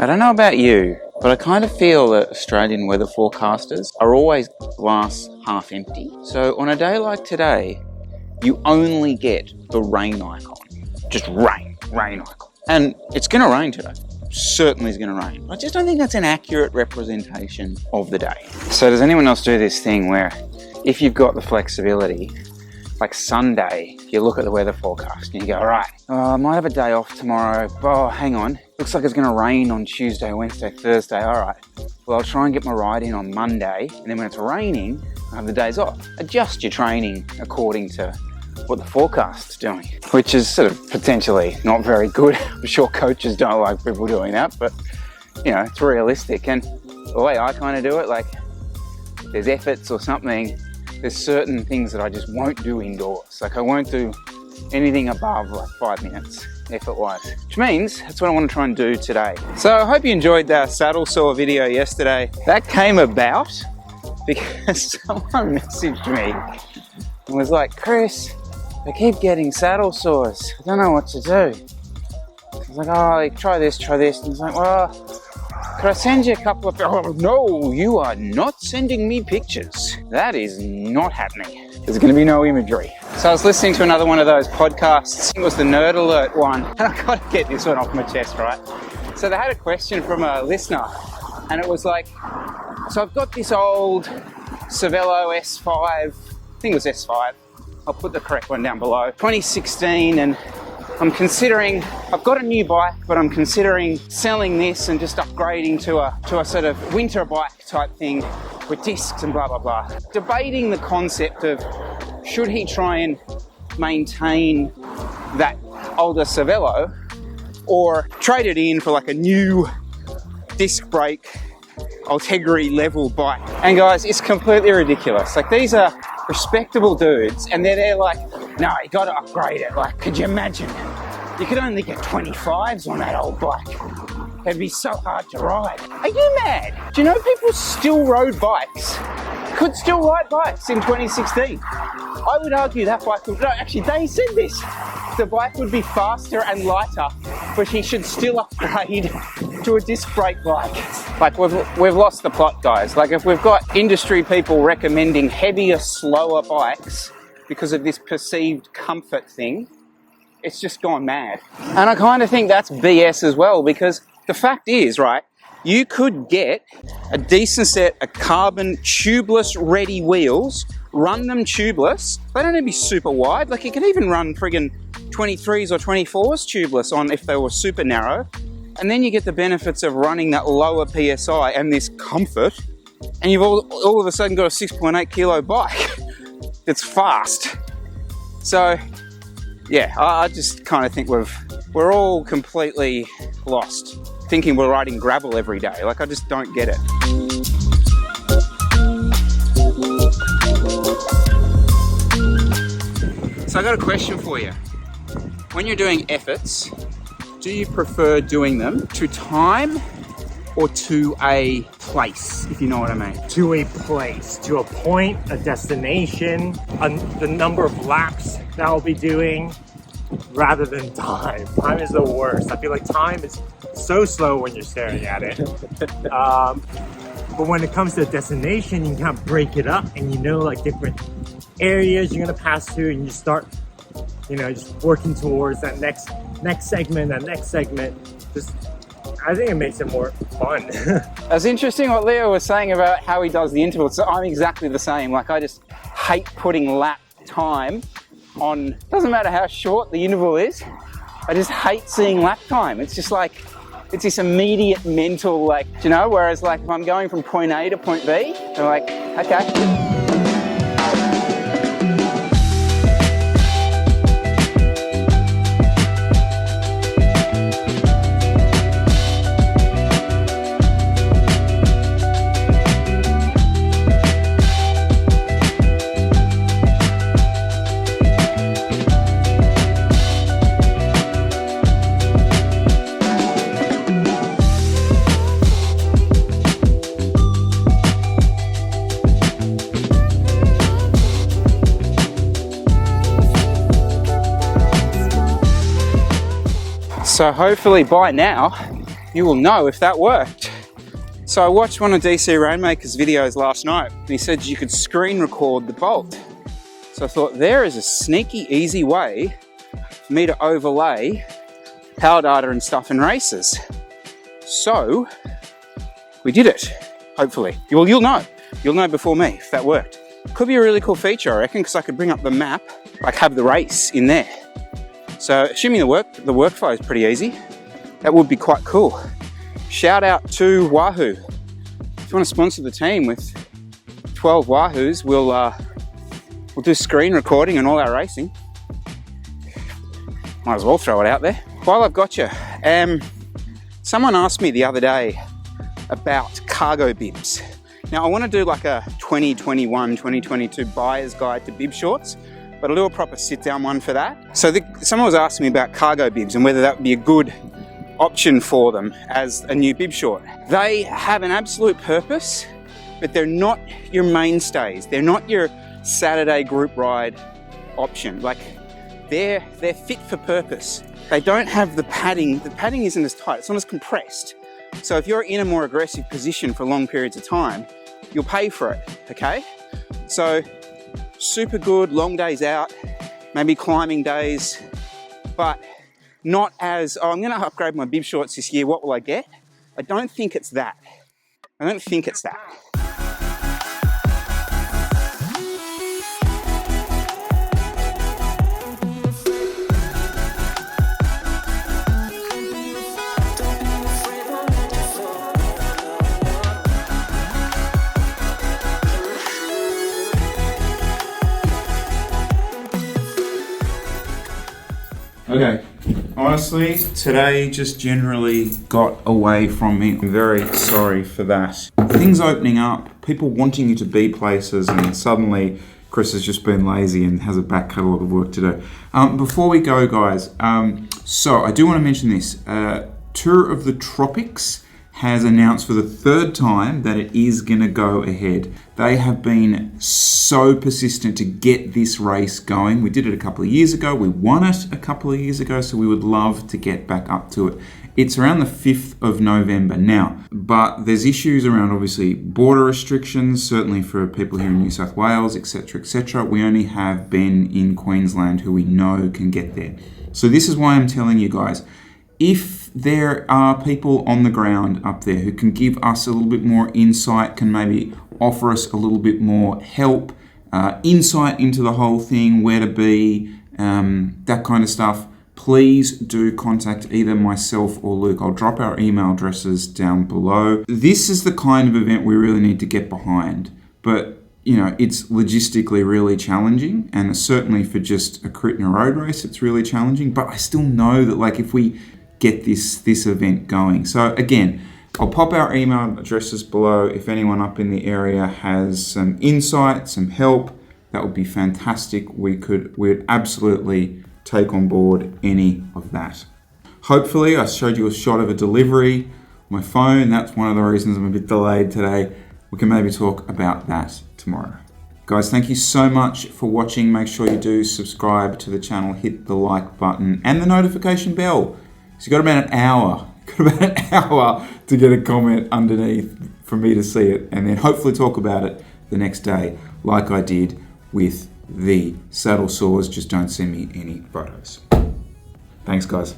I don't know about you, but I kind of feel that Australian weather forecasters are always glass half empty. So on a day like today, you only get the rain icon. Just rain icon. And it's going to rain today. Certainly is going to rain. I just don't think that's an accurate representation of the day. So does anyone else do this thing where if you've got the flexibility, like Sunday, you look at the weather forecast and you go, all right, I might have a day off tomorrow. Oh, hang on. Looks like it's going to rain on Tuesday, Wednesday, Thursday. All right. Well, I'll try and get my ride in on Monday. And then when it's raining, I have the days off. Adjust your training according to what the forecast's doing, which is sort of potentially not very good. I'm sure coaches don't like people doing that, but you know, it's realistic. And the way I kind of do it, like there's efforts or something, there's certain things that I just won't do indoors. Like I won't do anything above like 5 minutes effort-wise, which means that's what I want to try and do today. So I hope you enjoyed the saddle sore video yesterday. That came about because someone messaged me and was like, Chris, I keep getting saddle sores. I don't know what to do. I was like, oh, like, try this. And he's like, well, could I send you a couple of... Oh, no, you are not sending me pictures. That is not happening. There's going to be no imagery. So I was listening to another one of those podcasts. It was the Nerd Alert one. And I've got to get this one off my chest, right? So they had a question from a listener. And it was like, so I've got this old Cervelo S5. I think it was S5. I'll put the correct one down below. 2016, and I'm considering, I've got a new bike, but I'm considering selling this and just upgrading to a sort of winter bike type thing with discs and blah, blah, blah. Debating the concept of should he try and maintain that older Cervelo or trade it in for like a new disc brake Ultegra level bike. And guys, it's completely ridiculous. Like these are respectable dudes and they're there like, no, you got to upgrade it. Like, could you imagine? You could only get 25s on that old bike. It'd be so hard to ride. Are you mad? Do you know people still rode bikes? Could still ride bikes in 2016. I would argue that bike would, no, actually they said this. The bike would be faster and lighter, but he should still upgrade to a disc brake bike. Like we've lost the plot, guys. Like if we've got industry people recommending heavier, slower bikes because of this perceived comfort thing, it's just gone mad. And I kind of think that's BS as well, because the fact is, right, you could get a decent set of carbon tubeless ready wheels, run them tubeless. They don't need to be super wide. Like you can even run friggin' 23s or 24s tubeless on if they were super narrow. And then you get the benefits of running that lower PSI and this comfort. And you've all of a sudden got a 6.8 kilo bike that's fast. So yeah, I just kind of think we're all completely lost, thinking we're riding gravel every day. Like I just don't get it. So I got a question for you. When you're doing efforts, do you prefer doing them to time or to a place, if you know what I mean? To a place, to a point, a destination, the number of laps that I'll be doing, rather than time. Time is the worst. I feel like time is so slow when you're staring at it. But when it comes to a destination, you can kind of break it up and you know like different areas you're gonna pass through and you start, you know, just working towards that next segment, Just, I think it makes it more fun. That's interesting what Leo was saying about how he does the intervals. So I'm exactly the same. Like I just hate putting lap time on, doesn't matter how short the interval is. I just hate seeing lap time. It's just like, it's this immediate mental, like, you know, whereas like if I'm going from point A to point B, I'm like, okay. So hopefully by now, you will know if that worked. So I watched one of DC Rainmaker's videos last night, and he said you could screen record the bolt. So I thought, there is a sneaky, easy way for me to overlay power data and stuff in races. So we did it, hopefully. You'll know before me if that worked. Could be a really cool feature, I reckon, because I could bring up the map, like have the race in there. So assuming the workflow is pretty easy, that would be quite cool. Shout out to Wahoo. If you want to sponsor the team with 12 Wahoos, we'll do screen recording and all our racing. Might as well throw it out there. While I've got you, someone asked me the other day about cargo bibs. Now I want to do like a 2021, 2022 buyer's guide to bib shorts, but I'll do a proper sit down one for that. So someone was asking me about cargo bibs and whether that would be a good option for them as a new bib short. They have an absolute purpose, but they're not your mainstays. They're not your Saturday group ride option. Like they're fit for purpose. They don't have the padding. The padding isn't as tight. It's not as compressed. So if you're in a more aggressive position for long periods of time, you'll pay for it, okay? So super good, long days out, maybe climbing days, but not as, oh, I'm gonna upgrade my bib shorts this year, what will I get? I don't think it's that. I don't think it's that. Okay, honestly, today just generally got away from me. I'm very sorry for that. Things opening up, people wanting you to be places, and suddenly Chris has just been lazy and has a back catalogue of work to do. Before we go, guys, so I do want to mention this. Tour of the Tropics has announced for the third time that it is going to go ahead. They have been so persistent to get this race going. We did it a couple of years ago. We won it a couple of years ago, so we would love to get back up to it. It's around the 5th of November now, but there's issues around obviously border restrictions, certainly for people here in New South Wales, etc., etc. We only have Ben in Queensland who we know can get there. So this is why I'm telling you guys, if there are people on the ground up there who can give us a little bit more insight, can maybe offer us a little bit more help, insight into the whole thing, where to be, that kind of stuff, please do contact either myself or Luke. I'll drop our email addresses down below. This is the kind of event we really need to get behind, but you know, it's logistically really challenging, and certainly for just a crit and a road race, it's really challenging, but I still know that like if we get this event going. So again, I'll pop our email addresses below. If anyone up in the area has some insight, some help, that would be fantastic. We'd absolutely take on board any of that. Hopefully I showed you a shot of a delivery on my phone. That's one of the reasons I'm a bit delayed today. We can maybe talk about that tomorrow. Guys, thank you so much for watching. Make sure you do subscribe to the channel, hit the like button and the notification bell. So you've got about an hour to get a comment underneath for me to see it, and then hopefully talk about it the next day like I did with the saddle saws. Just don't send me any photos. Thanks, guys.